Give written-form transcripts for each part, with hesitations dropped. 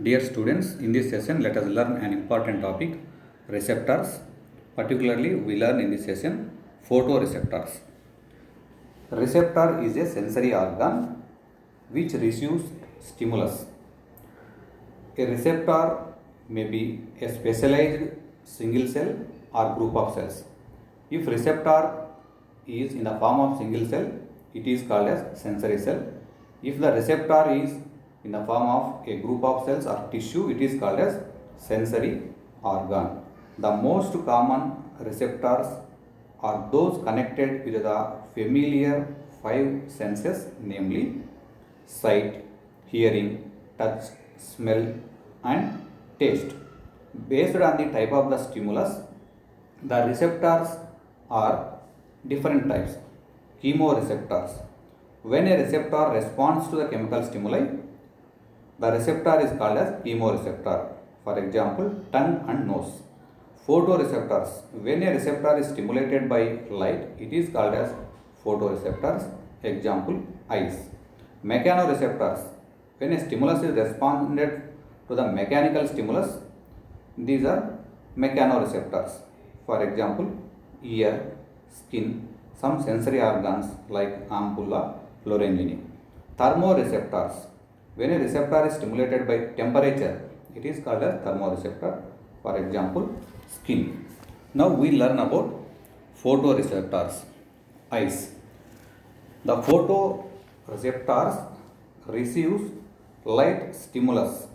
Dear students, in this session let us learn an important topic, receptors. Particularly we learn in this session photoreceptors. Receptor is a sensory organ which receives stimulus. A receptor may be a specialized single cell or group of cells. If receptor is in the form of single cell, it is called as sensory cell. If the receptor is in the form of a group of cells or tissue, it is called as sensory organ. The most common receptors are those connected with the familiar five senses, namely sight, hearing, touch, smell and taste. Based on the type of the stimulus, the receptors are different types. Chemoreceptors. When a receptor responds to the chemical stimuli, the receptor is called as chemoreceptor. For example, tongue and nose. Photoreceptors. When a receptor is stimulated by light, it is called as photoreceptors. Example, eyes. Mechanoreceptors. When a stimulus is responded to the mechanical stimulus, these are mechanoreceptors. For example, ear, skin, some sensory organs like ampulla, pharyngeal. Thermoreceptors. When a receptor is stimulated by temperature, it is called as thermoreceptor. For example, skin. Now we learn about photoreceptors. Eyes. The photoreceptors receives light stimulus.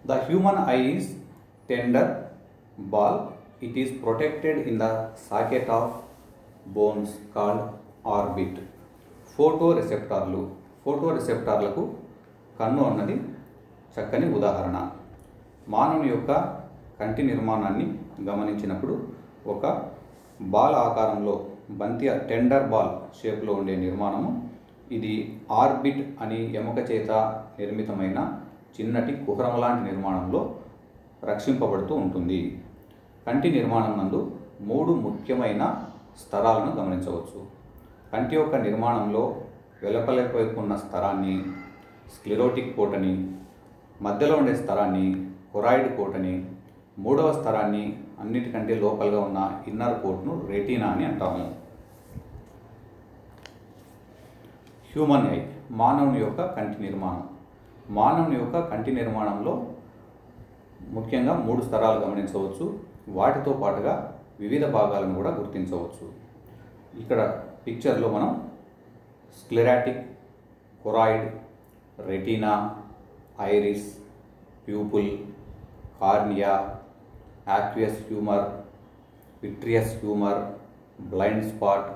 The human eye is tender ball. It is protected in the socket of bones called orbit. ఫోటోరిసెప్టార్లకు కన్ను అన్నది చక్కని ఉదాహరణ. మానవుని యొక్క కంటి నిర్మాణాన్ని గమనించినప్పుడు ఒక బాల్ ఆకారంలో బంతి టెండర్ బాల్ షేప్లో ఉండే నిర్మాణము, ఇది ఆర్బిట్ అని ఎముక చేత నిర్మితమైన చిన్నటి కుహరం లాంటి నిర్మాణంలో రక్షింపబడుతూ ఉంటుంది. కంటి నిర్మాణం నందు 3 ముఖ్యమైన స్తరాలను గమనించవచ్చు. కంటి యొక్క నిర్మాణంలో వెలుపల వైపు ఉన్న స్తరాన్ని స్క్లెరోటిక్ కోట్ అని, మధ్యలో ఉండే స్తరాన్ని కొరాయిడ్ కోట్ అని, మూడవ స్తరాన్ని అన్నిటికంటే లోపలగా ఉన్న ఇన్నర్ కోట్ను రెటీనా అని అంటాము. హ్యూమన్ ఐ, మానవుని యొక్క కంటి నిర్మాణం. మానవుని యొక్క కంటి నిర్మాణంలో ముఖ్యంగా 3 స్తరాలు గమనించవచ్చు. వాటితో పాటుగా వివిధ భాగాలను కూడా గుర్తించవచ్చు. ఇక్కడ పిక్చర్లో మనం sclerotic, choroid, retina, iris, pupil, cornea, aqueous humour, vitreous humour, blind spot,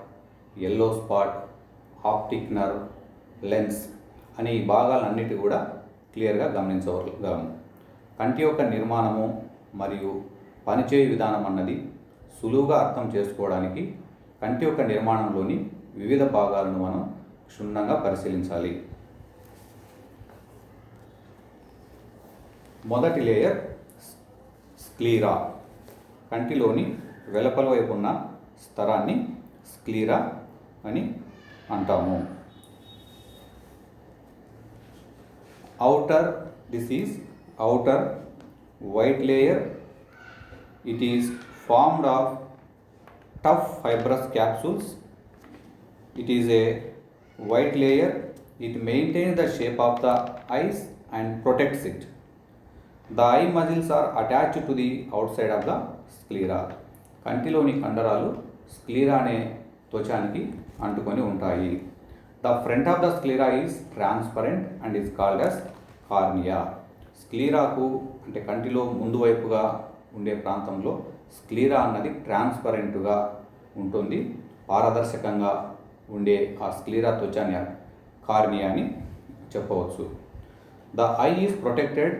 yellow spot, optic nerve, lens అనే ఈ భాగాలన్నిటి కూడా క్లియర్గా గమనించగలము. కంటి యొక్క నిర్మాణము మరియు పనిచేయు విధానం అన్నది సులువుగా అర్థం చేసుకోవడానికి కంటి యొక్క నిర్మాణంలోని వివిధ భాగాలను మనం క్షుణ్ణంగా పరిశీలించాలి. మొదటి లేయర్ స్క్లీరా. కంటిలోని వెలుపల వైపు ఉన్న స్తరాన్ని స్క్లీరా అని అంటాము. This is outer white layer. It is formed of tough fibrous capsules. It is a white layer. It maintains the shape of the eyes and protects it. The eye muscles are attached to the outside of the sclera. కంటిలోని కండరాలు స్క్లీరా అనే త్వచానికి అంటుకొని ఉంటాయి. The front of the sclera is transparent and is called as cornea. స్క్లీరాకు అంటే కంటిలో ముందు వైపుగా ఉండే ప్రాంతంలో స్క్లీరా అన్నది ట్రాన్స్పరెంట్గా ఉంటుంది. పారదర్శకంగా ఉండే ఆ స్క్లీరా త్వచాన్ని కార్నియా అని చెప్పవచ్చు. The eye is protected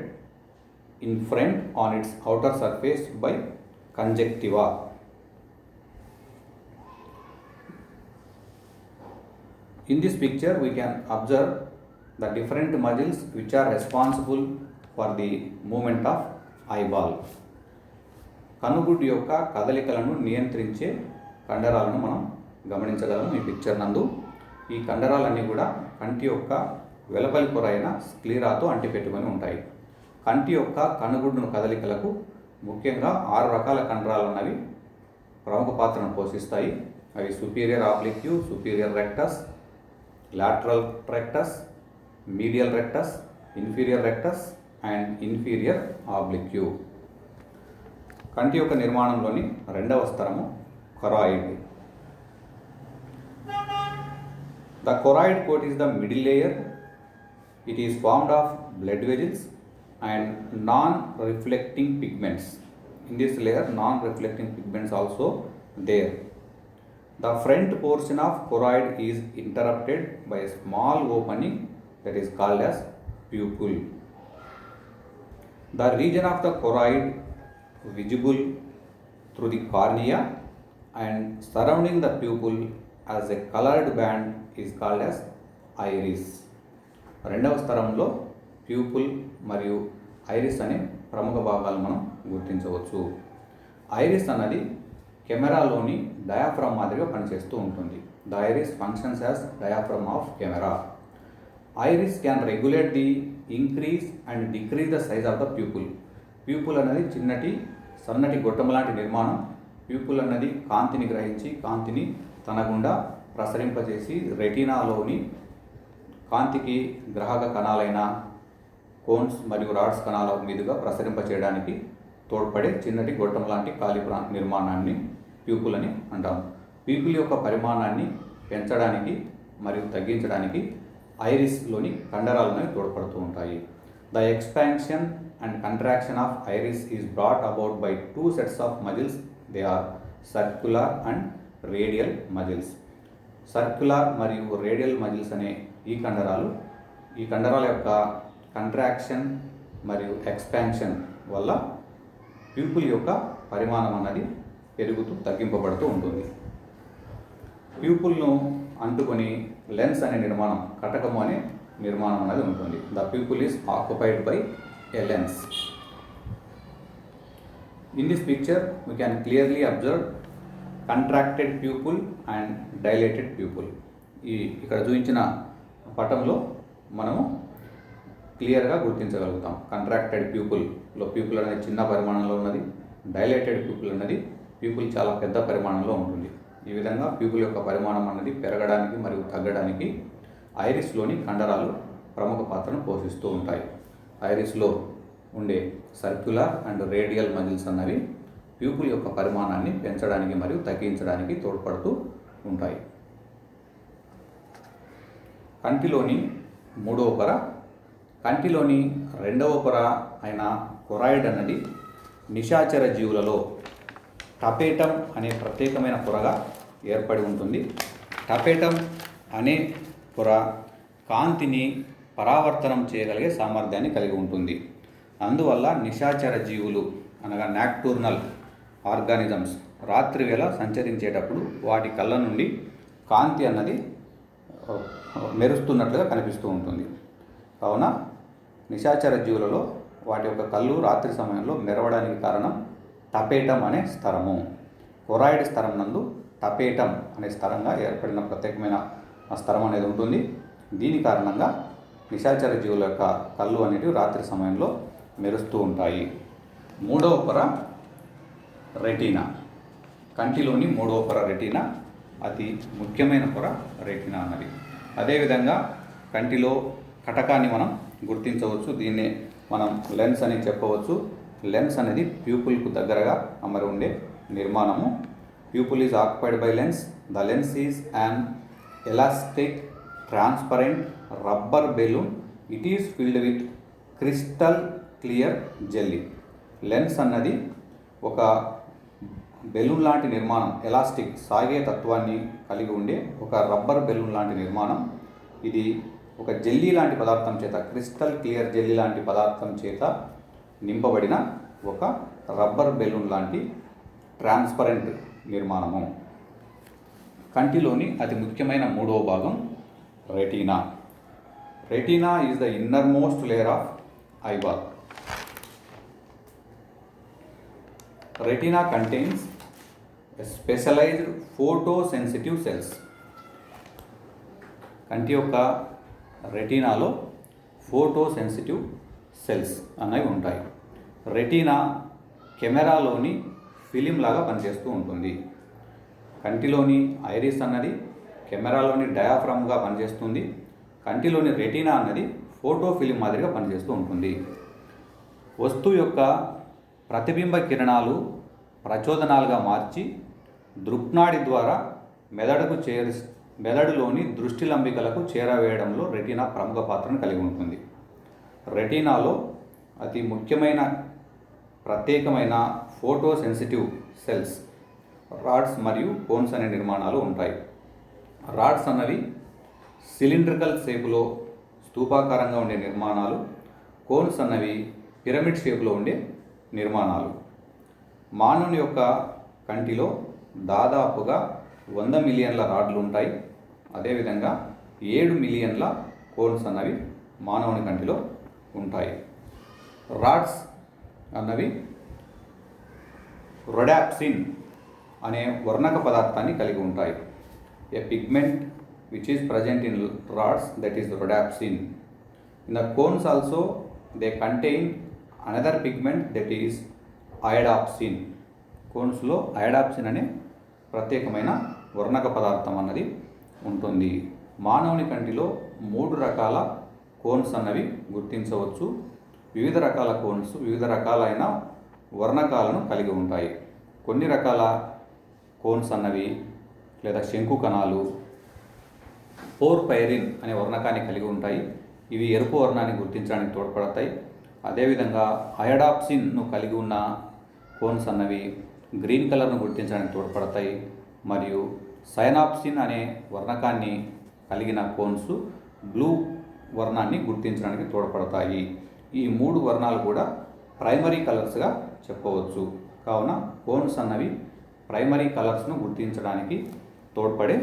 in front on its outer surface by conjunctiva. In this picture we can observe the different muscles which are responsible for the movement of eyeball. కనుగుడ్డు యొక్క కదలికలను నియంత్రించే కండరాలను మనం గమనించగలము ఈ పిక్చర్ నందు. ఈ కండరాలన్నీ కూడా కంటి యొక్క వెలుపలి పొర అయిన స్క్లీరాతో అంటిపెట్టుకొని ఉంటాయి. కంటి యొక్క కనుగుడ్డును కదలికలకు ముఖ్యంగా 6 రకాల కండరాలు ఉన్నవి ప్రముఖ పాత్రను పోషిస్తాయి. అవి superior oblique, superior rectus, lateral rectus, medial rectus, inferior rectus and inferior oblique. కంటి యొక్క నిర్మాణంలోని రెండవ స్తరము choroid. The choroid coat is the middle layer. It is formed of blood vessels and non-reflecting pigments. In this layer, non-reflecting pigments also there. The front portion of choroid is interrupted by a small opening that is called as pupil. The region of the choroid visible through the cornea and surrounding the pupil as a colored band is called as iris. రెండవ స్తరంలో pupil మరియు iris అనే ప్రముఖ భాగాలు మనం గుర్తించవచ్చు. Iris అన్నది కెమెరాలోని diaphragm మాదిరిగా పనిచేస్తూ ఉంటుంది. The iris functions as diaphragm of camera. Iris can regulate the increase and decrease the size of the pupil. Pupil అనేది సన్నటి గొట్టం లాంటి నిర్మాణం. ప్యూపుల్ అన్నది కాంతిని గ్రహించి కాంతిని తన గుండా ప్రసరింపజేసి రెటీనాలోని కాంతికి గ్రాహక కణాలైన కోన్స్ మరియు రాడ్స్ కణాల మీదుగా ప్రసరింపచేయడానికి తోడ్పడే చిన్నటి గొట్టం లాంటి ఖాళీ నిర్మాణాన్ని ప్యూపుల్ అని అంటాము. ప్యూపుల్ యొక్క పరిమాణాన్ని పెంచడానికి మరియు తగ్గించడానికి ఐరిస్లోని కండరాలను తోడ్పడుతూ ఉంటాయి. The expansion and contraction of iris is brought about by 2 sets of muscles. They are circular and radial muscles. Circular మరియు రేడియల్ మజిల్స్ అనే ఈ కండరాల యొక్క కంట్రాక్షన్ మరియు ఎక్స్పాన్షన్ వల్ల ప్యూపుల్ యొక్క పరిమాణం అన్నది పెరుగుతూ తగ్గింపబడుతూ ఉంటుంది. ప్యూపుల్ను అంటుకొని లెన్స్ అనే నిర్మాణం, కటకము అనే నిర్మాణం అనేది ఉంటుంది. The pupil is occupied by a lens. In this picture we can clearly observe contracted pupil and dilated pupil. ఇక్కడ చూపించిన పటంలో మనము క్లియర్గా గుర్తించగలుగుతాం. కంట్రాక్టెడ్ ప్యూపుల్లో ప్యూపుల్ అనేది చిన్న పరిమాణంలో ఉన్నది. డైలేటెడ్ ప్యూపుల్ అనేది ప్యూపుల్ చాలా పెద్ద పరిమాణంలో ఉంటుంది. ఈ విధంగా ప్యూపుల్ యొక్క పరిమాణం అన్నది పెరగడానికి మరియు తగ్గడానికి ఐరిస్లోని కండరాలు ప్రముఖ పాత్రను పోషిస్తూ ఉంటాయి. ఐరిస్లో ఉండే సర్క్యులర్ అండ్ రేడియల్ మజిల్స్ అన్నవి ప్యూపుల్ యొక్క పరిమాణాన్ని పెంచడానికి మరియు తగ్గించడానికి తోడ్పడుతూ ఉంటాయి. కంటిలోని మూడవ పొర. కంటిలోని రెండవ పొర అయిన కొరాయిడ్ అన్నది నిశాచర జీవులలో టపేటం అనే ప్రత్యేకమైన పొరగా ఏర్పడి ఉంటుంది. టపేటం అనే పొర కాంతిని పరావర్తనం చేయగలిగే సామర్థ్యాన్ని కలిగి ఉంటుంది. అందువల్ల నిశాచర జీవులు అనగా నాక్టూర్నల్ ఆర్గానిజమ్స్ రాత్రి వేళ సంచరించేటప్పుడు వాటి కళ్ళ నుండి కాంతి అన్నది మెరుస్తున్నట్లుగా కనిపిస్తూ ఉంటుంది. కావున నిశాచర జీవులలో వాటి యొక్క కళ్ళు రాత్రి సమయంలో మెరవడానికి కారణం టపేటం అనే స్తరము. కొరాయిడ్ స్తరం నందు టపేటం అనే స్తరంగా ఏర్పడిన ప్రత్యేకమైన స్తరం అనేది ఉంటుంది. దీని కారణంగా నిశాచర జీవుల యొక్క కళ్ళు అనేవి రాత్రి సమయంలో మెరుస్తూ ఉంటాయి. మూడవ పొర రెటీనా. కంటిలోని మూడవ పొర రెటీనా. అతి ముఖ్యమైన పొర రెటీనా అన్నది. అదేవిధంగా కంటిలో కటకాన్ని మనం గుర్తించవచ్చు. దీన్నే మనం లెన్స్ అని చెప్పవచ్చు. లెన్స్ అనేది ప్యూపుల్కు దగ్గరగా అమరి ఉండే నిర్మాణము. Pupil is occupied by lens. The lens is an elastic transparent rubber balloon. It is filled with crystal clear jelly. Lens అన్నది ఒక బెలూన్ లాంటి నిర్మాణం, ఎలాస్టిక్ సాగే తత్వాన్ని కలిగి ఉండే ఒక రబ్బర్ బెలూన్ లాంటి నిర్మాణం. ఇది ఒక జెల్లీ లాంటి పదార్థం చేత, క్రిస్టల్ క్లియర్ జెల్లీ లాంటి పదార్థం చేత నింపబడిన ఒక రబ్బర్ బెలూన్ లాంటి ట్రాన్స్పరెంట్ నిర్మాణము. కంటిలోని అతి ముఖ్యమైన మూడవ భాగం retina. Retina is the inner most layer of eyeball. Retina contains a specialized photosensitive cells. కంటి యొక్క రెటీనాలో ఫోటో సెన్సిటివ్ సెల్స్ అనేవి ఉంటాయి. రెటీనా కెమెరాలోని ఫిలిం లాగా పనిచేస్తూ ఉంటుంది. కంటిలోని ఐరిస్ అన్నది కెమెరాలోని డయాఫ్రమ్గా పనిచేస్తుంది. కంటిలోని రెటీనా అన్నది ఫోటో ఫిలిం మాదిరిగా పనిచేస్తూ ఉంటుంది. వస్తువు యొక్క ప్రతిబింబ కిరణాలు ప్రచోదనాలుగా మార్చి దృక్నాడి ద్వారా మెదడులోని దృష్టి లంబికలకు చేరవేయడంలో రెటీనా ప్రముఖ పాత్రను కలిగి ఉంటుంది. రెటీనాలో అతి ముఖ్యమైన ప్రత్యేకమైన ఫోటో సెన్సిటివ్ సెల్స్ రాడ్స్ మరియు కోన్స్ అనే నిర్మాణాలు ఉంటాయి. రాడ్స్ అన్నవి సిలిండ్రికల్ షేపులో స్తూపాకారంగా ఉండే నిర్మాణాలు, కోన్స్ అన్నవి పిరమిడ్ షేపులో ఉండే నిర్మాణాలు. మానవుని యొక్క కంటిలో దాదాపుగా 100 మిలియన్ల రాడ్లు ఉంటాయి. అదేవిధంగా 7 మిలియన్ల కోన్స్ అన్నవి మానవుని కంటిలో ఉంటాయి. రాడ్స్ అన్నవి రొడాప్సిన్ అనే వర్ణక పదార్థాన్ని కలిగి ఉంటాయి. A pigment which is present in rods, that is rhodopsin. In the cones also they contain another pigment that is iodopsin. కోన్స్లో అయోడాప్సిన్ అనే ప్రత్యేకమైన వర్ణక పదార్థం అన్నది ఉంటుంది. మానవుని కంటిలో 3 రకాల కోన్స్ అన్నవి గుర్తించవచ్చు. వివిధ రకాల కోన్స్ వివిధ రకాలైన వర్ణకాలను కలిగి ఉంటాయి. కొన్ని రకాల కోన్స్ అన్నవి లేదా శంకు కణాలు పోర్ఫైరిన్ అనే వర్ణకాన్ని కలిగి ఉంటాయి. ఇవి ఎరుపు వర్ణాన్ని గుర్తించడానికి తోడ్పడతాయి. అదేవిధంగా అయోడాప్సిన్ను కలిగి ఉన్న కోన్స్ అన్నవి గ్రీన్ కలర్ను గుర్తించడానికి తోడ్పడతాయి. మరియు సైనాప్సిన్ అనే వర్ణకాన్ని కలిగిన కోన్స్ బ్లూ వర్ణాన్ని గుర్తించడానికి తోడ్పడతాయి. ఈ 3 వర్ణాలు కూడా ప్రైమరీ కలర్స్గా చెప్పవచ్చు. కావున కోన్స్ అన్నవి ప్రైమరీ కలర్స్ను గుర్తించడానికి తోడ్పడే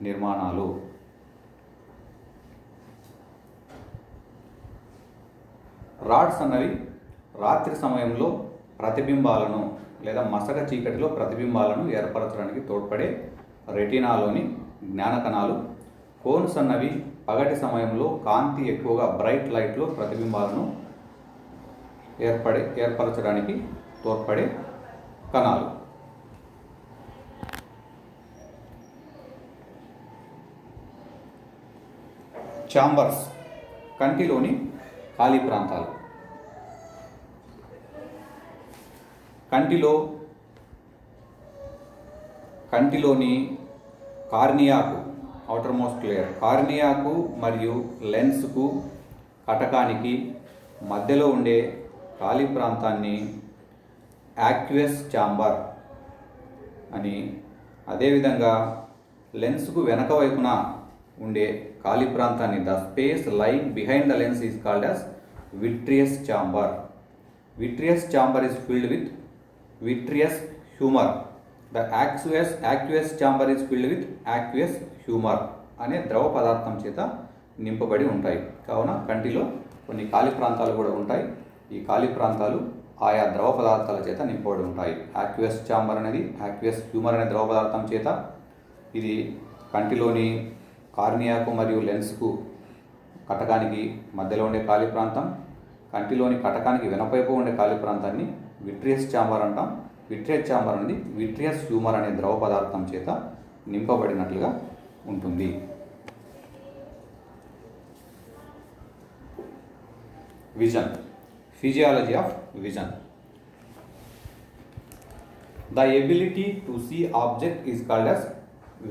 నిర్మాణాలు. రాడ్స్ అన్నవి రాత్రి సమయంలో ప్రతిబింబాలను లేదా మసక చీకటిలో ప్రతిబింబాలను ఏర్పరచడానికి తోడ్పడే రెటీనాలోని జ్ఞానకణాలు. కోన్స్ అన్నవి పగటి సమయంలో కాంతి ఎక్కువగా బ్రైట్ లైట్లో ప్రతిబింబాలను ఏర్పరచడానికి తోడ్పడే కణాలు. ఛాంబర్స్ కంటిలోని ఖాళీ ప్రాంతాలు. కంటిలోని కార్నియాకు అవుటర్ మోస్ట్ లేయర్ కార్నియాకు మరియు లెన్స్కు కటకానికి మధ్యలో ఉండే ఖాళీ ప్రాంతాన్ని యాక్వియస్ ఛాంబర్ అని, అదేవిధంగా లెన్స్కు వెనక వైపున ఉండే ఖాళీ ప్రాంతాన్ని the space lying behind the lens is called as vitreous chamber. Vitreous chamber is filled with vitreous humour. The aqueous chamber is filled with aqueous humour అనే ద్రవ పదార్థం చేత నింపబడి ఉంటాయి. కావున కంటిలో కొన్ని ఖాళీ ప్రాంతాలు కూడా ఉంటాయి. ఈ ఖాళీ ప్రాంతాలు ఆయా ద్రవ పదార్థాల చేత నింపబడి ఉంటాయి. యాక్వియస్ ఛాంబర్ అనేది యాక్వియస్ హ్యూమర్ అనే ద్రవ పదార్థం చేత, ఇది కంటిలోని కార్నియాకు మరియు లెన్స్కు కటకానికి మధ్యలో ఉండే ఖాళీ ప్రాంతం. కంటిలోని కటకానికి వెనపైపు ఉండే ఖాళీ ప్రాంతాన్ని విట్రియస్ ఛాంబర్ అంటాం. విట్రియస్ ఛాంబర్ అనేది విట్రియస్ హ్యూమర్ అనే ద్రవ పదార్థం చేత నింపబడినట్లుగా ఉంటుంది. Vision. Physiology of vision. The ability to see object is called as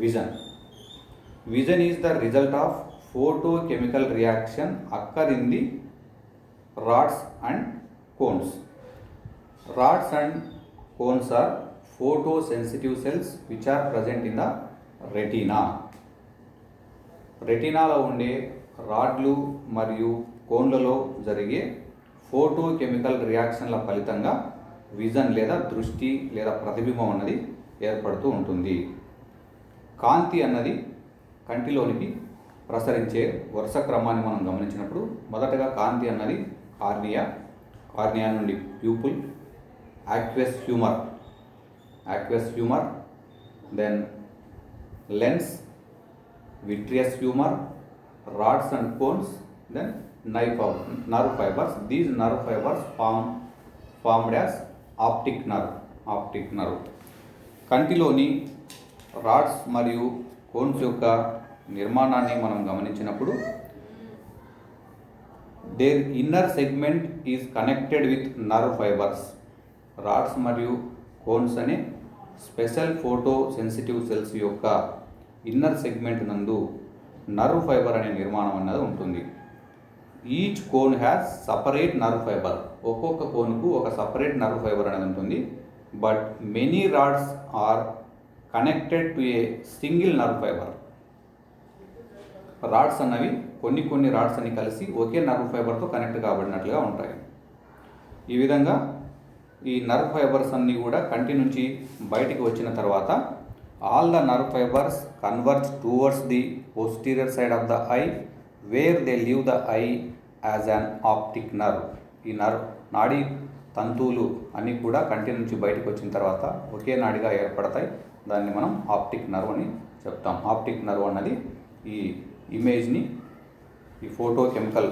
vision. Vision is the result of photochemical reaction occur in the rods and cones. Rods and cones are photosensitive cells which are present in the retina. రెటీనాలో ఉండే రాడ్లు మరియు కోన్లలో జరిగే photochemical రియాక్షన్ల ఫలితంగా vision లేదా దృష్టి లేదా ప్రతిబింబం అన్నది ఏర్పడుతూ ఉంటుంది. కాంతి అన్నది కంటిలోనికి ప్రసరించే వరుస క్రమాన్ని మనం గమనించినప్పుడు మొదటగా కాంతి అన్నది కార్నియా నుండి pupil, aqueous humour, then lens, vitreous humour, rods and cones, then nerve fibers. These nerve fibers formed as optic nerve. కంటిలోని రాడ్స్ మరియు కోన్స్ యొక్క నిర్మాణాన్ని మనం గమనించినప్పుడు their inner segment is connected with nerve fibres. Rods మరియు cones అనే special photo sensitive cells యొక్క inner segment నందు నర్వ్ ఫైబర్ అనే నిర్మాణం అన్నది ఉంటుంది. Each cone has separate nerve fibre. ఒక్కొక్క కోన్కు ఒక సపరేట్ నర్వ్ ఫైబర్ అనేది ఉంటుంది. But many rods are connected to a single nerve fibre. Rods అన్నవి కొన్ని రాడ్స్ అని కలిసి ఒకే నర్వ్ ఫైబర్తో కనెక్ట్ కాబడినట్లుగా ఉంటాయి. ఈ విధంగా ఈ నర్వ్ ఫైబర్స్ అన్నీ కూడా కంటి నుంచి బయటికి వచ్చిన తర్వాత all the nerve fibres converge towards the posterior side of the I where they leave the I as an optic nerve. ఈ నాడీ తంతువులు అన్నీ కూడా కంటి నుంచి బయటకు వచ్చిన తర్వాత ఒకే నాడిగా ఏర్పడతాయి. దాన్ని మనం ఆప్టిక్ నర్వ్ అని చెప్తాం. ఆప్టిక్ నర్వ్ అన్నది ఈ ఇమేజ్ని, ఈ ఫోటో కెమికల్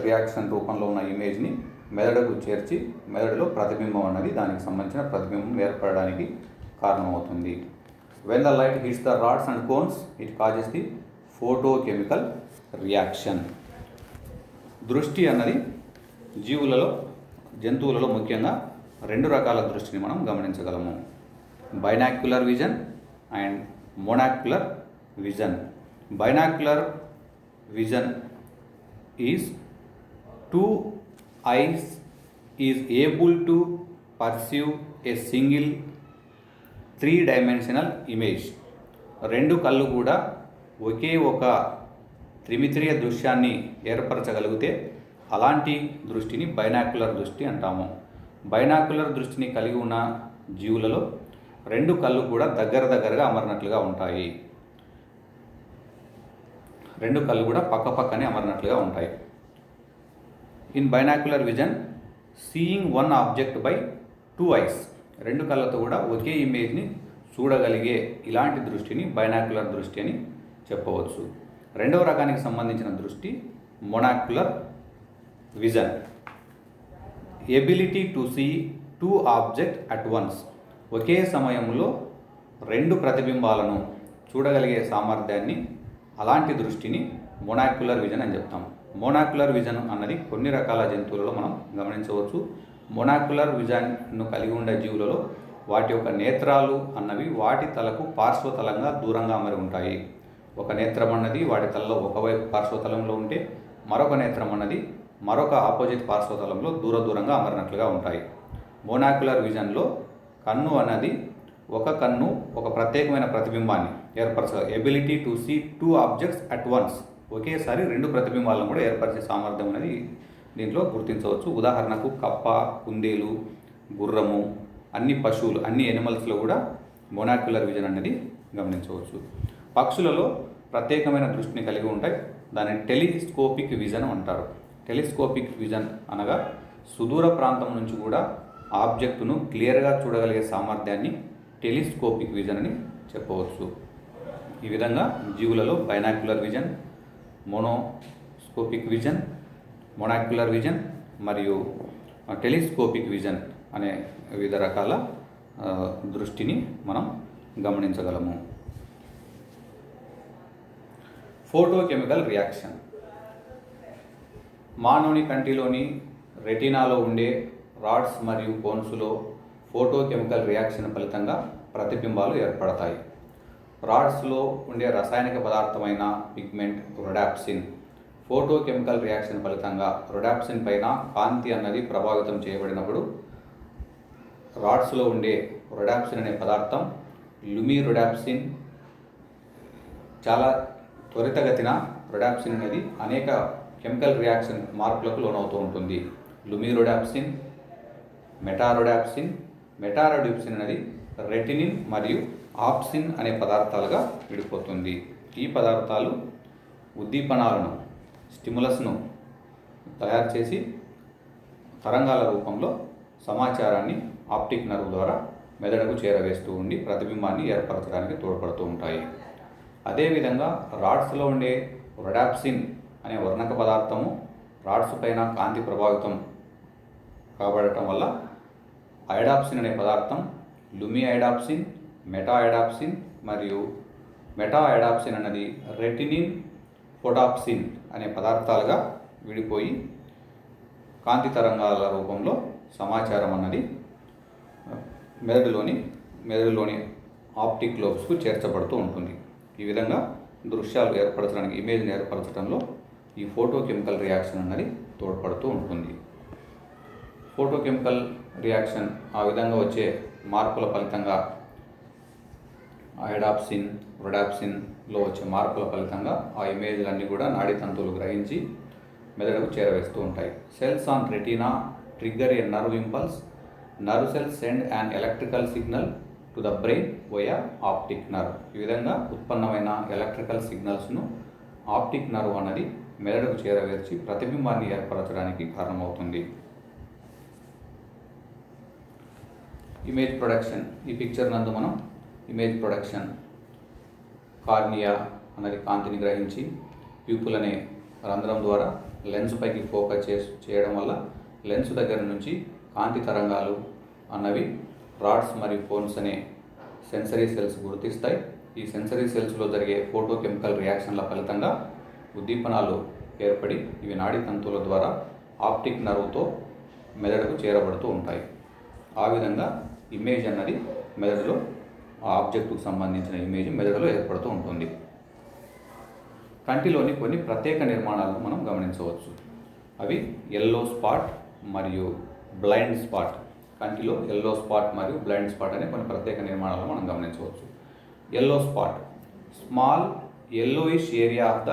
రియాక్షన్ రూపంలో ఉన్న ఇమేజ్ని మెదడుకు చేర్చి మెదడులో ప్రతిబింబం అన్నది దానికి సంబంధించిన ప్రతిబింబం ఏర్పడడానికి కారణమవుతుంది. When the light hits the rods and cones it causes the photo chemical reaction. దృష్టి అన్నది జంతువులలో ముఖ్యంగా 2 రకాల దృష్టిని మనం గమనించగలము. Binocular vision and monocular vision. Binocular vision is 2 eyes is able to perceive a single 3-dimensional image. 2 కళ్ళు కూడా ఒకే ఒక త్రిమితీయ దృశ్యాన్ని ఏర్పరచగలిగితే అలాంటి దృష్టిని బైనాక్యులర్ దృష్టి అంటాము. బైనాక్యులర్ దృష్టిని కలిగి ఉన్న జీవులలో 2 కళ్ళు కూడా దగ్గరగా అమరినట్లుగా ఉంటాయి. 2 కళ్ళు కూడా పక్కనే అమరినట్లుగా ఉంటాయి. In binocular vision seeing one object by 2 eyes. 2 కళ్ళతో కూడా ఒకే ఇమేజ్ని చూడగలిగే ఇలాంటి దృష్టిని బైనాక్యులర్ దృష్టి అని చెప్పవచ్చు. 2వ రకానికి సంబంధించిన దృష్టి monocular vision. Ability to see 2 object at once. ఒకే సమయంలో 2 ప్రతిబింబాలను చూడగలిగే సామర్థ్యాన్ని, అలాంటి దృష్టిని మోనాక్యులర్ విజన్ అని చెప్తాం. మోనాక్యులర్ విజన్ అన్నది కొన్ని రకాల జంతువులలో మనం గమనించవచ్చు. మోనాక్యులర్ విజన్ను కలిగి ఉండే జీవులలో వాటి యొక్క నేత్రాలు అన్నవి వాటి తలకు పార్శ్వతలంగా దూరంగా అమరి ఉంటాయి. ఒక నేత్రం అన్నది వాటి తలలో ఒకవైపు పార్శ్వతలంలో ఉంటే మరొక నేత్రం అన్నది మరొక ఆపోజిట్ పార్శ్వతలంలో దూరంగా అమరినట్లుగా ఉంటాయి. మోనాక్యులర్ విజన్లో కన్ను అన్నది ఒక కన్ను ఒక ప్రత్యేకమైన ప్రతిబింబాన్ని ఏర్పరచగలదు. Ability to see 2 objects at once. ఒకేసారి 2 ప్రతిబింబాలను కూడా ఏర్పరిచే సామర్థ్యం అనేది దీంట్లో గుర్తించవచ్చు. ఉదాహరణకు కప్ప, కుందేలు, గుర్రము, అన్ని పశువులు, అన్ని ఎనిమల్స్లో కూడా మోనాక్యులర్ విజన్ అనేది గమనించవచ్చు. పక్షులలో ప్రత్యేకమైన దృష్టిని కలిగి ఉంటాయి. దాన్ని టెలిస్కోపిక్ విజన్ అంటారు. టెలిస్కోపిక్ విజన్ అనగా సుదూర ప్రాంతం నుంచి కూడా ఆబ్జెక్టును క్లియర్గా చూడగలిగే సామర్థ్యాన్ని టెలిస్కోపిక్ విజన్ అని చెప్పవచ్చు. ఈ విధంగా జీవులలో బైనాక్యులర్ విజన్, మోనాక్యులర్ విజన్ మరియు టెలిస్కోపిక్ విజన్ అనే వివిధ రకాల దృష్టిని మనం గమనించగలము. Photochemical reaction. మానవుని కంటిలోని రెటీనాలో ఉండే రాడ్స్ మరియు కోన్స్లో ఫోటోకెమికల్ రియాక్షన్ ఫలితంగా ప్రతిబింబాలు ఏర్పడతాయి. రాడ్స్లో ఉండే రసాయనిక పదార్థమైన పిగ్మెంట్ రొడాప్సిన్ ఫోటోకెమికల్ రియాక్షన్ ఫలితంగా రొడాప్సిన్ పైన కాంతి అన్నది ప్రభావితం చేయబడినప్పుడు రాడ్స్లో ఉండే రొడాప్సిన్ అనే పదార్థం ల్యూమిరొడాప్సిన్ చాలా త్వరితగతిన రొడాప్సిన్ అనేది అనేక కెమికల్ రియాక్షన్ మార్పులకు లోనవుతూ ఉంటుంది. ల్యూమిరొడాప్సిన్, మెటారొడాప్సిన్ అనేది రెటినిన్ మరియు ఆప్సిన్ అనే పదార్థాలుగా విడిపోతుంది. ఈ పదార్థాలు ఉద్దీపనాలను, స్టిములస్ను తయారు చేసి తరంగాల రూపంలో సమాచారాన్ని ఆప్టిక్ నర్వ్ ద్వారా మెదడుకు చేరవేస్తూ ఉండి ప్రతిబింబాన్ని ఏర్పరచడానికి తోడ్పడుతూ ఉంటాయి. అదేవిధంగా రాడ్స్లో ఉండే రొడాప్సిన్ అనే వర్ణక పదార్థము రాడ్స్ పైన కాంతి ప్రభావితం కాబడటం వల్ల ఐడాప్సిన్ అనే పదార్థం లుమి ఐడాప్సిన్, మెటా ఐడాప్సిన్ మరియు మెటా ఐడాప్సిన్ అన్నది రెటినిన్ ఫోటాప్సిన్ అనే పదార్థాలుగా విడిపోయి కాంతి తరంగాల రూపంలో సమాచారం అన్నది మెదడులోని ఆప్టిక్ లోబ్స్కు చేర్చబడుతూ ఉంటుంది. ఈ విధంగా దృశ్యాలు ఏర్పరచడానికి, ఇమేజ్ని ఏర్పరచడంలో ఈ ఫోటోకెమికల్ రియాక్షన్ అన్నది తోడ్పడుతూ ఉంటుంది. ఫోటోకెమికల్ రియాక్షన్ ఆ విధంగా వచ్చే మార్పుల ఫలితంగా ఐడాప్సిన్, రొడాప్సిన్లో వచ్చే మార్పుల ఫలితంగా ఆ ఇమేజ్లన్నీ కూడా నాడీ తంతువులు గ్రహించి మెదడుకు చేరవేస్తూ ఉంటాయి. Cells on retina trigger A nerve impulse. Nerve cells send an electrical signal to the brain via optic nerve. ఈ విధంగా ఉత్పన్నమైన ఎలక్ట్రికల్ సిగ్నల్స్ను ఆప్టిక్ నర్వ్ అన్నది మెదడుకు చేరవేర్చి ప్రతిబింబాన్ని ఏర్పరచడానికి కారణమవుతుంది. Image production. ఈ పిక్చర్ నందు మనం ఇమేజ్ ప్రొడక్షన్, కార్నియా అన్నది కాంతిని గ్రహించి ప్యూపుల్ అనే రంధ్రం ద్వారా లెన్స్ పైకి ఫోకస్ చేయడం వల్ల లెన్స్ దగ్గర నుంచి కాంతి తరంగాలు అన్నవి రాడ్స్ మరియు కోన్స్ అనే సెన్సరీ సెల్స్ గుర్తిస్తాయి. ఈ సెన్సరీ సెల్స్లో జరిగే ఫోటోకెమికల్ రియాక్షన్ల ఫలితంగా ఉద్దీపనాలు ఏర్పడి ఇవి నాడీ తంతువుల ద్వారా ఆప్టిక్ నర్వ్తో మెదడుకు చేరబడుతూ ఉంటాయి. ఆ విధంగా ఇమేజ్ అన్నది మెదడులో, ఆ ఆబ్జెక్టుకు సంబంధించిన ఇమేజ్ మెదడులో ఏర్పడుతూ ఉంటుంది. కంటిలోని కొన్ని ప్రత్యేక నిర్మాణాలను మనం గమనించవచ్చు. అవి ఎల్లో స్పాట్ మరియు బ్లైండ్ స్పాట్. కంటిలో ఎల్లో స్పాట్ మరియు బ్లైండ్ స్పాట్ అనే కొన్ని ప్రత్యేక నిర్మాణాలను మనం గమనించవచ్చు. Yellow spot, small yellowish area of the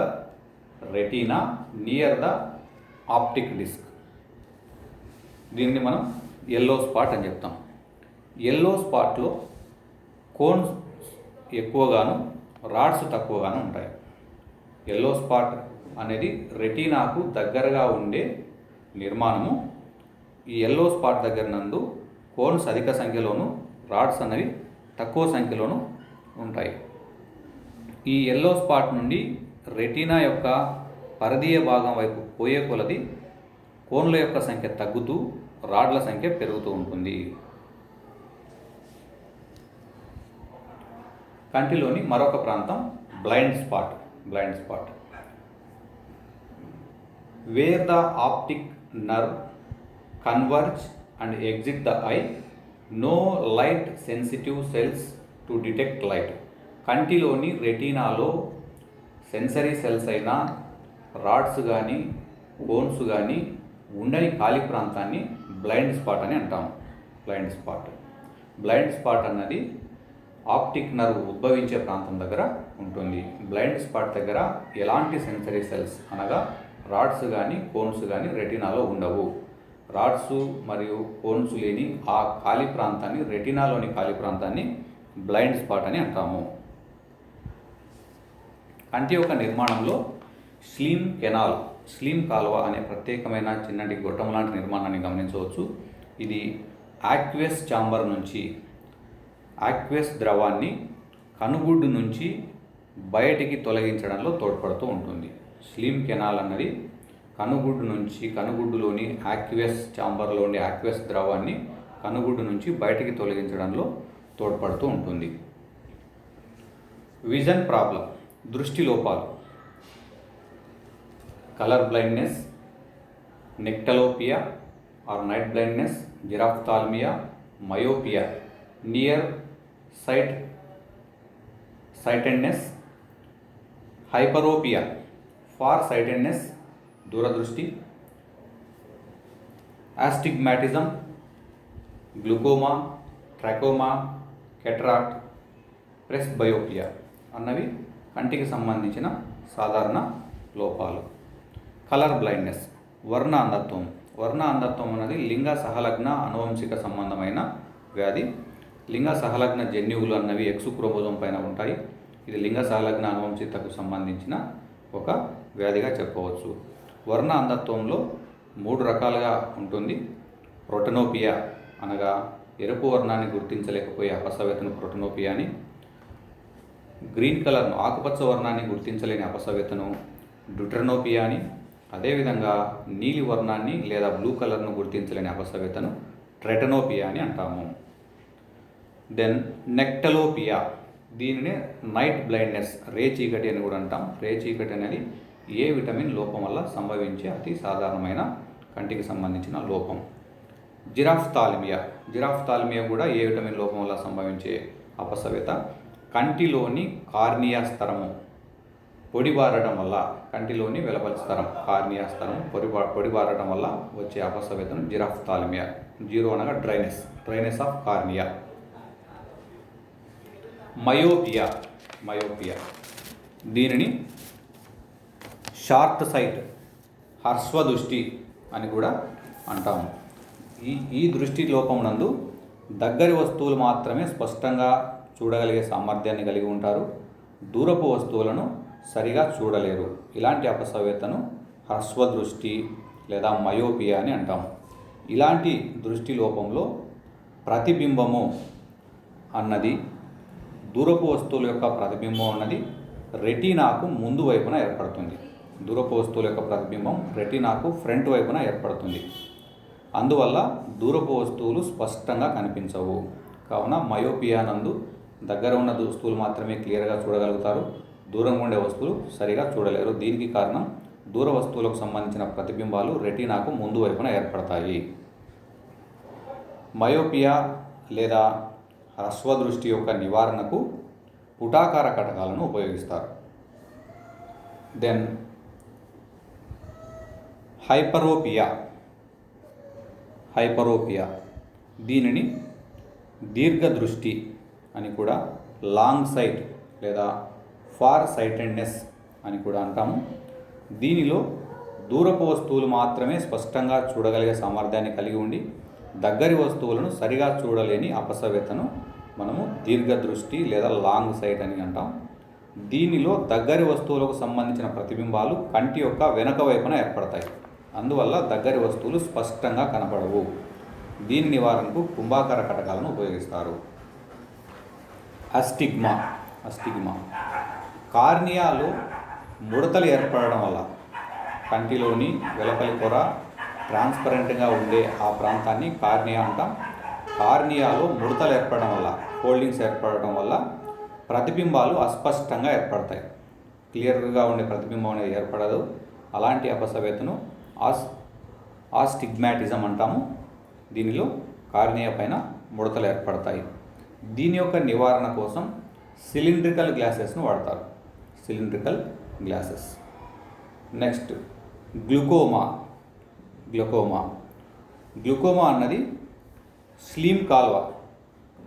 retina near the optic disc. దీన్ని మనం ఎల్లో స్పాట్ అని చెప్తాం. ఎల్లో స్పాట్లో కోన్స్ ఎక్కువగాను రాడ్స్ తక్కువగాను ఉంటాయి. ఎల్లో స్పాట్ అనేది రెటీనాకు దగ్గరగా ఉండే నిర్మాణము. ఈ ఎల్లో స్పాట్ దగ్గర నందు కోన్స్ అధిక సంఖ్యలోను, రాడ్స్ అనేవి తక్కువ సంఖ్యలోను ఉంటాయి. ఈ ఎల్లో స్పాట్ నుండి రెటీనా యొక్క పరిధీయ భాగం వైపు పోయే కొలది కోన్ల యొక్క సంఖ్య తగ్గుతూ రాడ్ల సంఖ్య పెరుగుతూ ఉంటుంది. కంటిలోని మరొక ప్రాంతం blind spot. Blind spot where the optic nerve converge and exit the eye, no light sensitive cells to detect light. కంటిలోని రెటీనాలో సెన్సరీ సెల్స్ అయిన రాడ్స్ కానీ కోన్స్ కానీ ఉండని ఖాళీ ప్రాంతాన్ని బ్లైండ్ స్పాట్ అని అంటాం. Blind spot. బ్లైండ్ స్పాట్ అన్నది ఆప్టిక్ నర్వ్ ఉద్భవించే ప్రాంతం దగ్గర ఉంటుంది. బ్లైండ్ స్పాట్ దగ్గర ఎలాంటి సెన్సరీ సెల్స్ అనగా రాడ్స్ కానీ కోన్స్ కానీ రెటీనాలో ఉండవు. రాడ్స్ మరియు కోన్స్ లేని ఆ ఖాళీ ప్రాంతాన్ని, రెటీనాలోని ఖాళీ ప్రాంతాన్ని బ్లైండ్ స్పాట్ అని అంటాము. కంటి యొక్క నిర్మాణంలో స్లీమ్ కెనాల్, స్లీమ్ కాలువ అనే ప్రత్యేకమైన చిన్నటి గొట్టం లాంటి నిర్మాణాన్ని గమనించవచ్చు. ఇది ఆక్వెస్ ఛాంబర్ నుంచి ఆక్వెస్ ద్రవాన్ని కనుగుడ్డు నుంచి బయటికి తొలగించడంలో తోడ్పడుతూ ఉంటుంది. స్లీమ్ కెనాల్ అన్నది కనుగుడ్డు నుంచి, కనుగుడ్డులోని ఆక్వెస్ ఛాంబర్లోని ఆక్వెస్ ద్రవాన్ని కనుగుడ్డు నుంచి బయటికి తొలగించడంలో తోడ్పడుతూ ఉంటుంది. విజన్ ప్రాబ్లం, దృష్టి లోపాలు, colour blindness, nyctalopia or night blindness, xerophthalmia, myopia, near sightedness, hyperopia, far sightedness, దూరదృష్టి, astigmatism, glaucoma, trachoma, cataract, presbyopia అన్నవి కంటికి సంబంధించిన సాధారణ లోపాలు. కలర్ బ్లైండ్నెస్, వర్ణ అంధత్వం. వర్ణ అంధత్వం అనేది లింగ సహలగ్న అనువంశిక సంబంధమైన వ్యాధి. లింగ సహలగ్న జన్యువులు అన్నవి ఎక్స్ క్రోమోజోమ్ పైన ఉంటాయి. ఇది లింగ సహలగ్న అనువంశికతకు సంబంధించిన ఒక వ్యాధిగా చెప్పవచ్చు. వర్ణ అంధత్వంలో 3 రకాలుగా ఉంటుంది. ప్రోటనోపియా అనగా ఎరుపు వర్ణాన్ని గుర్తించలేకపోయే అపసవ్యతను ప్రోటనోపియా అని, గ్రీన్ కలర్ను, ఆకుపచ్చ వర్ణాన్ని గుర్తించలేని అపసవ్యతను డ్యూటెరనోపియా అని, అదేవిధంగా నీలి వర్ణాన్ని లేదా బ్లూ కలర్ను గుర్తించలేని అపసవ్యతను ట్రెటనోపియా అని అంటాము. దెన్ నెక్టలోపియా, దీనిని నైట్ బ్లైండ్నెస్, రేచీకటి అని కూడా అంటాం. రేచీకటి అనేది ఏ విటమిన్ లోపం వల్ల సంభవించే అతి సాధారణమైన కంటికి సంబంధించిన లోపం. జిరాఫ్థాల్మియా కూడా ఏ విటమిన్ లోపం వల్ల సంభవించే అపసవ్యత. కంటిలోని కార్నియా స్తరము పొడిబారడం వల్ల, కంటిలోని వెలుపలి స్తరం కార్నియా స్తరం పొడిబారడం వల్ల వచ్చే అపసవ్యతను జిరాఫ్థాల్మియా. జీరో అనగా డ్రైనెస్ ఆఫ్ కార్నియా. మయోపియా, దీనిని షార్ట్ సైట్, హ్రస్వదృష్టి అని కూడా అంటాము. ఈ దృష్టి లోపం నందు దగ్గరి వస్తువులు మాత్రమే స్పష్టంగా చూడగలిగే సామర్థ్యాన్ని కలిగి ఉంటారు. దూరపు వస్తువులను సరిగా చూడలేరు. ఇలాంటి అపసవ్యతను హ్రస్వదృష్టి లేదా మయోపియా అని అంటాము. ఇలాంటి దృష్టి లోపంలో ప్రతిబింబము అన్నది, దూరపు వస్తువుల యొక్క ప్రతిబింబం అన్నది రెటీనాకు ముందు వైపున ఏర్పడుతుంది. దూరపు వస్తువుల యొక్క ప్రతిబింబం రెటీనాకు ఫ్రంట్ వైపున ఏర్పడుతుంది. అందువల్ల దూరపు వస్తువులు స్పష్టంగా కనిపించవు. కావున మయోపియా నందు దగ్గర ఉన్న వస్తువులు మాత్రమే క్లియర్గా చూడగలుగుతారు. దూరంగా ఉండే వస్తువులు సరిగా చూడలేరు. దీనికి కారణం దూర వస్తువులకు సంబంధించిన ప్రతిబింబాలు రెటీనాకు ముందు వైపున ఏర్పడతాయి. మయోపియా లేదా హ్రస్వదృష్టి యొక్క నివారణకు పుటాకార కటకాలను ఉపయోగిస్తారు. దెన్ హైపరోపియా, దీనిని దీర్ఘదృష్టి అని కూడా, లాంగ్ సైట్ లేదా ఫార్ సైటెడ్నెస్ అని కూడా అంటాము. దీనిలో దూరపు వస్తువులు మాత్రమే స్పష్టంగా చూడగలిగే సామర్థ్యాన్ని కలిగి ఉండి దగ్గరి వస్తువులను సరిగా చూడలేని అపసవ్యతను మనము దీర్ఘదృష్టి లేదా లాంగ్ సైట్ అని అంటాం. దీనిలో దగ్గరి వస్తువులకు సంబంధించిన ప్రతిబింబాలు కంటి యొక్క వెనక వైపున ఏర్పడతాయి. అందువల్ల దగ్గరి వస్తువులు స్పష్టంగా కనపడవు. దీని నివారణకు కుంభాకార కటకాలను ఉపయోగిస్తారు. అస్టిగ్మా, కార్నియాలో ముడతలు ఏర్పడడం వల్ల, కంటిలోని వెలుపలి పొర ట్రాన్స్పరెంట్గా ఉండే ఆ ప్రాంతాన్ని కార్నియా అంటాం. కార్నియాలో ముడతలు ఏర్పడడం వల్ల, ఫోల్డింగ్స్ ఏర్పడడం వల్ల ప్రతిబింబాలు అస్పష్టంగా ఏర్పడతాయి. క్లియర్గా ఉండే ప్రతిబింబం అనేది ఏర్పడదు. అలాంటి అపసవ్యతను ఆస్టిగ్మాటిజం అంటాము. దీనిలో కార్నియా పైన ముడతలు ఏర్పడతాయి. దీని యొక్క నివారణ కోసం సిలిండ్రికల్ గ్లాసెస్ను వాడతారు. నెక్స్ట్ గ్లూకోమా అన్నది స్లీమ్ కాల్వ.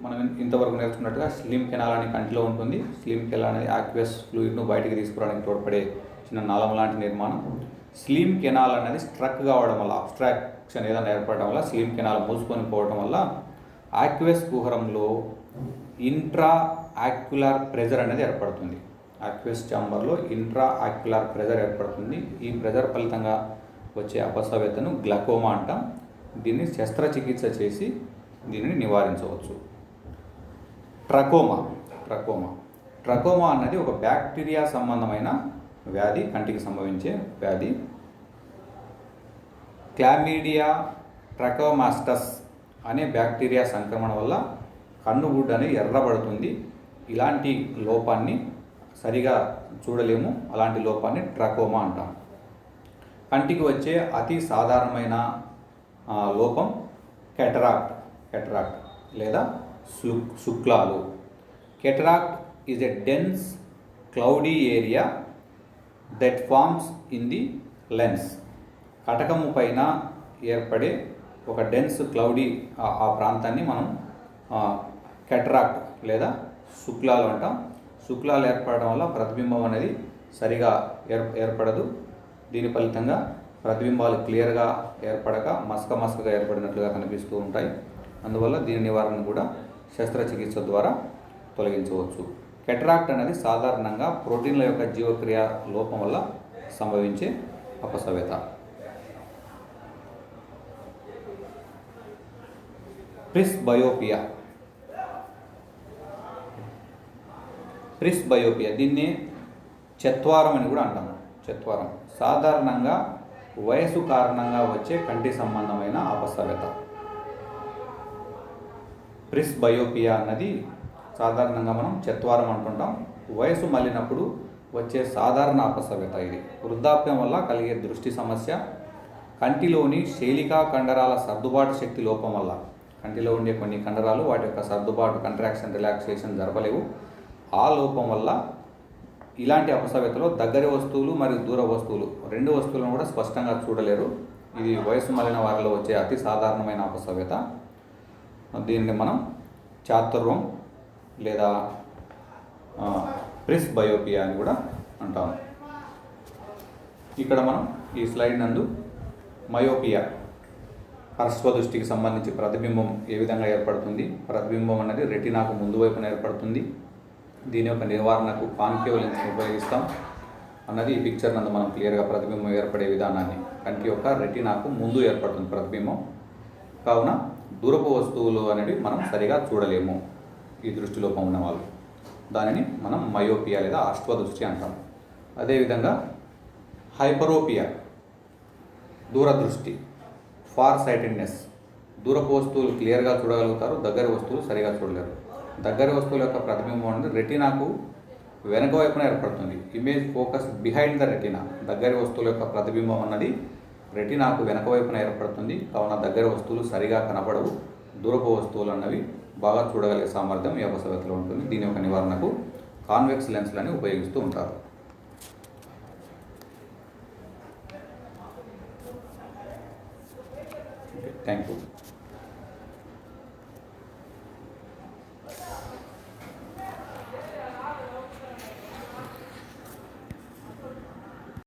మనం ఇంతవరకు నేర్చుకున్నట్టుగా స్లీమ్ కెనాల్ అని కంటిలో ఉంటుంది. స్లీమ్ కెనాల్ అనేది యాక్వస్ ఫ్లూయిడ్ను బయటికి తీసుకురావడానికి తోడ్పడే చిన్న నాళం లాంటి నిర్మాణం. స్లీమ్ కెనాల్ అనేది స్ట్రక్ కావడం వల్ల, అబ్స్ట్రాక్షన్ ఏదైనా ఏర్పడడం వల్ల, స్లీమ్ కెనాల్ మూసుకొని పోవడం వల్ల యాక్వస్ కుహరంలో ఇంట్రా ఆక్యులర్ ప్రెజర్ అనేది ఏర్పడుతుంది. యాక్వస్ ఛాంబర్లో ఇంట్రా ఆక్యులర్ ప్రెజర్ ఏర్పడుతుంది. ఈ ప్రెజర్ ఫలితంగా వచ్చే అపసవ్యతను గ్లకోమా అంటాం. దీన్ని శస్త్రచికిత్స చేసి దీనిని నివారించవచ్చు. ట్రకోమా అన్నది ఒక బ్యాక్టీరియా సంబంధమైన వ్యాధి, కంటికి సంభవించే వ్యాధి. క్లామిడియా ట్రకోమాస్టస్ అనే బ్యాక్టీరియా సంక్రమణ వల్ల కన్నుగుడ్డు అనేది ఎర్రబడుతుంది. ఇలాంటి లోపాన్ని సరిగా చూడలేము. అలాంటి లోపాన్ని ట్రకోమా అంటాం. కంటికి వచ్చే అతి సాధారణమైన లోపం కెటరాక్ట్ లేదా శుక్లాలు. Cataract is a dense cloudy area that forms in the lens. కటకము పైన ఏర్పడే ఒక డెన్స్ క్లౌడీ ఆ ప్రాంతాన్ని మనం కెటరాక్ట్ లేదా శుక్లాలు అంటాం. శుక్లాలు ఏర్పడడం వల్ల ప్రతిబింబం అనేది సరిగా ఏర్పడదు. దీని ఫలితంగా ప్రతిబింబాలు క్లియర్గా ఏర్పడక మసకగా ఏర్పడినట్లుగా కనిపిస్తూ ఉంటాయి. అందువల్ల దీని నివారణ కూడా శస్త్రచికిత్స ద్వారా తొలగించవచ్చు. కెటరాక్ట్ అనేది సాధారణంగా ప్రోటీన్ల యొక్క జీవక్రియ లోపం వల్ల సంభవించే అపసవ్యత. ప్రిస్బయోపియా, దీన్ని చత్వారం అని కూడా అంటాము. చత్వరం సాధారణంగా వయసు కారణంగా వచ్చే కంటి సంబంధమైన అపసవ్యత. ప్రిస్బయోపియా అన్నది సాధారణంగా మనం చత్వరం అంటుంటాం. వయసు మళ్ళినప్పుడు వచ్చే సాధారణ అపసవ్యత ఇది. వృద్ధాప్యం వల్ల కలిగే దృష్టి సమస్య, కంటిలోని శైలికా కండరాల సర్దుబాటు శక్తి లోపం వల్ల, కంటిలో ఉండే కొన్ని కండరాలు వాటి యొక్క సర్దుబాటు కంట్రాక్షన్ రిలాక్సేషన్ జరపలేవు. ఆ లోపం వల్ల ఇలాంటి అపసవ్యతలో దగ్గరి వస్తువులు మరియు దూర వస్తువులు రెండు వస్తువులను కూడా స్పష్టంగా చూడలేరు. ఇది వయసు మళ్ళిన వారిలో వచ్చే అతి సాధారణమైన అపసవ్యత. దీన్ని మనం చాతుర్వం లేదా ప్రిస్బయోపియా అని కూడా అంటాము. ఇక్కడ మనం ఈ స్లైడ్ నందు మయోపియా హర్స్వదృష్టికి సంబంధించి ప్రతిబింబం ఏ విధంగా ఏర్పడుతుంది, ప్రతిబింబం అనేది రెటినాకు ముందు వైపున ఏర్పడుతుంది, దీని యొక్క నివారణకు కాన్కేవ్ లెన్స్ని ఉపయోగిస్తాం అన్నది ఈ పిక్చర్ నందు మనం క్లియర్గా ప్రతిబింబం ఏర్పడే విధానాన్ని, కంటి యొక్క రెటినాకు ముందు ఏర్పడుతుంది ప్రతిబింబం. కావున దూరపు వస్తువులు అనేవి మనం సరిగా చూడలేము ఈ దృష్టిలోపం ఉన్న వాళ్ళు. దానిని మనం మయోపియా లేదా అశ్వదృష్టి అంటాం. అదేవిధంగా హైపరోపియా దూరదృష్టి, ఫార్ సైటెడ్నెస్, దూరపు వస్తువులు క్లియర్గా చూడగలుగుతారు, దగ్గర వస్తువులు సరిగా చూడలేరు. దగ్గర వస్తువుల యొక్క ప్రతిబింబం అనేది రెటినాకు వెనక వైపున ఏర్పడుతుంది. Image focus behind the retina. దగ్గర వస్తువుల యొక్క ప్రతిబింబం అన్నది రెటినాకు వెనక వైపున ఏర్పడుతుంది. కావున దగ్గర వస్తువులు సరిగా కనపడవు. దూరపు వస్తువులు అన్నవి బాగా చూడగలిగే సామర్థ్యం ఈ అపసవ్యతలో ఉంటుంది. దీని యొక్క నివారణకు కాన్వెక్స్ లెన్స్లని ఉపయోగిస్తూ ఉంటారు. Thank you.